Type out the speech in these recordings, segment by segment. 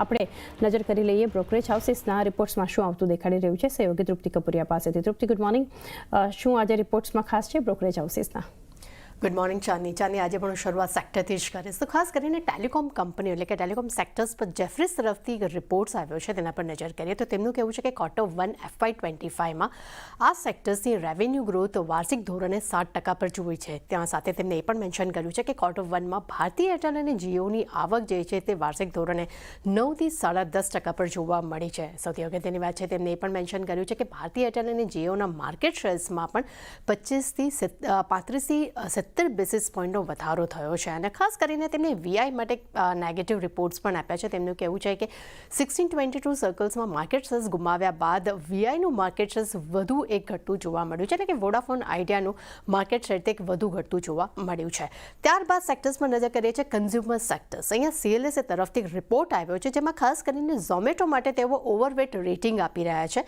આપણે નજર કરી લઈએ બ્રોકરેજ હાઉસીસના રિપોર્ટ્સમાં શું આવતું દેખાડી રહ્યું છે સહયોગી તૃપ્તિ કપૂરિયા પાસેથી. તૃપ્તિ, ગુડ મોર્નિંગ. શું આજે રિપોર્ટ્સમાં ખાસ છે બ્રોકરેજ હાઉસીસના? ગુડ મોર્નિંગ ચાંદની. આજે પણ શરૂઆત સેક્ટરથી જ કરીશ. તો ખાસ કરીને ટેલિકોમ કંપનીઓ એટલે કે ટેલિકોમ સેક્ટર્સ પર જેફરીસ તરફથી રિપોર્ટ્સ આવ્યો છે તેના પર નજર કરીએ તો તેમનું કહેવું છે કે Q1 FY25માં આ સેક્ટર્સની રેવન્યુ ગ્રોથ વાર્ષિક ધોરણે 7% પર જોઈ છે. ત્યાં સાથે તેમને એ પણ મેન્શન કર્યું છે કે Q1માં ભારતીય એરટેલ અને જીઓની આવક જે છે તે વાર્ષિક ધોરણે 9 થી 10.5% પર જોવા મળી છે. સૌથી અગત્યની વાત છે તેમને એ પણ મેન્શન કર્યું છે કે ભારતીય એરટેલ અને જીઓના માર્કેટ શેર્સમાં પણ 25 થી 35 થી 70 બેસિસ પોઈન્ટનો વધારો થયો છે. અને ખાસ કરીને તેમને વીઆઈ માટે નેગેટિવ રિપોર્ટ્સ પણ આપ્યા છે. તેમનું કહેવું છે કે 1622 સર્કલ્સમાં માર્કેટ શેર્સ ગુમાવ્યા બાદ વીઆઈનું માર્કેટ શેર્સ વધુ એક ઘટતું જોવા મળ્યું છે. એટલે કે વોડાફોન આઈડિયાનું માર્કેટ શેર તે વધુ ઘટતું જોવા મળ્યું છે. ત્યારબાદ સેક્ટર્સમાં નજર કરીએ છીએ કન્ઝ્યુમર સેક્ટર્સ. અહીંયા CLSA તરફથી રિપોર્ટ આવ્યો છે જેમાં ખાસ કરીને ઝોમેટો માટે તેઓ ઓવરવેટ રેટિંગ આપી રહ્યા છે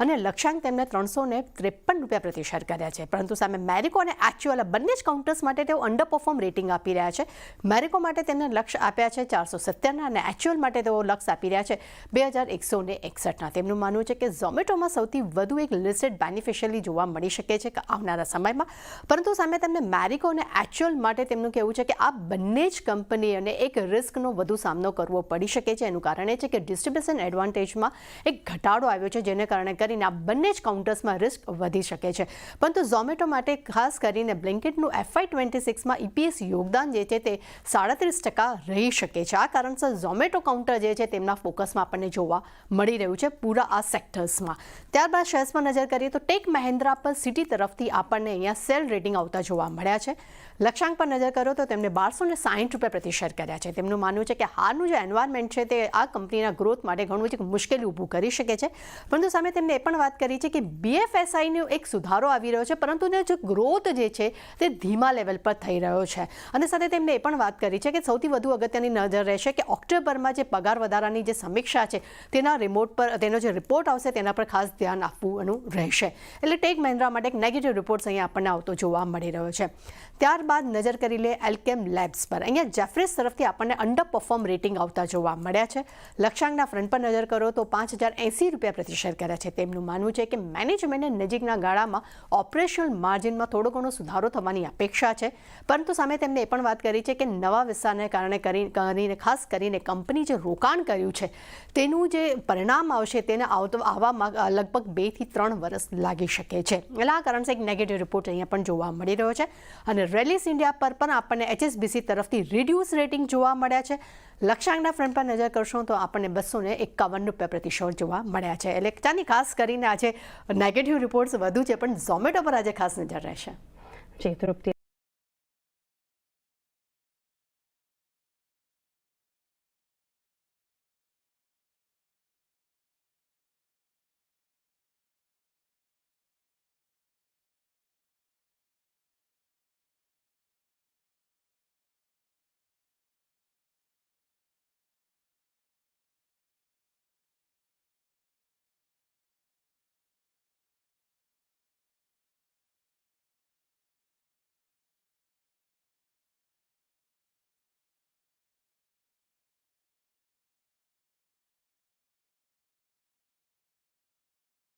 અને લક્ષ્યાંક તેમને 353 રૂપિયા પ્રતિ શેર કર્યા છે. પરંતુ સામે મેરિકો અને એક્ચ્યુઅલ બંને જ કાઉન્ટર્સ માટે તેઓ અંડર પરફોર્મ રેટિંગ આપી રહ્યા છે. મેરિકો માટે તેમને લક્ષ્ય આપ્યા છે 470 અને એક્ચ્યુઅલ માટે તેઓ લક્ષ્ય આપી રહ્યા છે 2161. તેમનું માનવું છે કે ઝોમેટોમાં સૌથી વધુ એક લિસ્ટેડ બેનિફિશિયરી જોવા મળી શકે છે આવનારા સમયમાં. પરંતુ સામે તેમને મેરિકો અને એક્ચ્યુઅલ માટે તેમનું કહેવું છે કે આ બંને જ કંપનીઓને એક રિસ્કનો વધુ સામનો કરવો પડી શકે છે. એનું કારણ એ છે કે ડિસ્ટ્રીબ્યુશન એડવાન્ટેજમાં એક ઘટાડો આવ્યો છે જેને કારણે આ બંને જ કાઉન્ટર્સમાં રિસ્ક વધી શકે છે. પરંતુ ઝોમેટો માટે ખાસ કરીને બ્લિંકિટનું FY26માં EPS યોગદાન જે છે તે 37% રહી શકે છે. આ કારણસર ઝોમેટો કાઉન્ટર જે છે તેમના ફોકસમાં આપણને જોવા મળી રહ્યું છે પૂરા આ સેક્ટર્સમાં. ત્યારબાદ શેર્સમાં નજર કરીએ તો ટેક મહિન્દ્રા પર સિટી તરફથી આપણને અહીંયા સેલ રેટિંગ આવતા જોવા મળ્યા છે. લક્ષ્યાંક પર નજર કરો તો તેમને 1260 રૂપિયા પ્રતિ શેર કર્યા છે. તેમનું માનવું છે કે હાલનું જે એન્વાયરમેન્ટ છે તે આ કંપનીના ગ્રોથ માટે ઘણું જ મુશ્કેલી ઊભું કરી શકે છે. પરંતુ સામે તેમને એ પણ વાત કરી છે કે BFSIનો એક સુધારો આવી રહ્યો છે પરંતુ જે ગ્રોથ જે છે તે ધીમા લેવલ પર થઈ રહ્યો છે. અને સાથે તેમને એ પણ વાત કરી છે કે સૌથી વધુ અગત્યની નજર રહેશે કે ઓક્ટોબરમાં જે પગાર વધારાની જે સમીક્ષા છે તેનો જે રિપોર્ટ આવશે તેના પર ખાસ ધ્યાન આપવાનું રહેશે. એટલે ટેક મહિન્દ્રા માટે એક નેગેટિવ રિપોર્ટ અહીંયા આપણને આવતો જોવા મળી રહ્યો છે. ત્યારબાદ નજર કરી લે એલ્કેમ લેબ્સ પર. અહીંયા જેફરીસ તરફથી આપણને અંડર પરફોર્મ રેટિંગ આવતા જોવા મળ્યા છે. લક્ષ્યાંકના ફ્રન્ટ પર નજર કરો તો 5080 રૂપિયા પ્રતિ શેર કર્યા છે. તેમનું માનવું છે કે મેનેજમેન્ટને નજીકના ગાળામાં ઓપરેશનલ માર્જિનમાં થોડો ઘણો સુધારો થવાની અપેક્ષા છે. પરંતુ સામે તેમને એ પણ વાત કરી છે કે નવા વિસ્તારને કારણે ખાસ કરીને કંપની જે રોકાણ કર્યું છે તેનું જે પરિણામ આવશે તેને આવવામાં લગભગ 2 થી 3 વર્ષ લાગી શકે છે. એટલે આ કારણથી એક નેગેટિવ રિપોર્ટ અહીંયા પણ જોવા મળી રહ્યો છે. અને રેલિસ ઇન્ડિયા પર પણ આપણને HSBC તરફથી રિડ્યુસ રેટિંગ જોવા મળ્યા છે. લક્ષ્યાંકના ફ્રન્ટ પર નજર કરશો તો આપણને 251 રૂપિયા પ્રતિ શેર જોવા મળ્યા છે. એટલે ચાની ખાસ કરીને આજે નેગેટિવ રિપોર્ટ્સ વધુ છે પણ ઝોમેટો પર આજે ખાસ નજર રહેશે. જી તૃપ્તિ.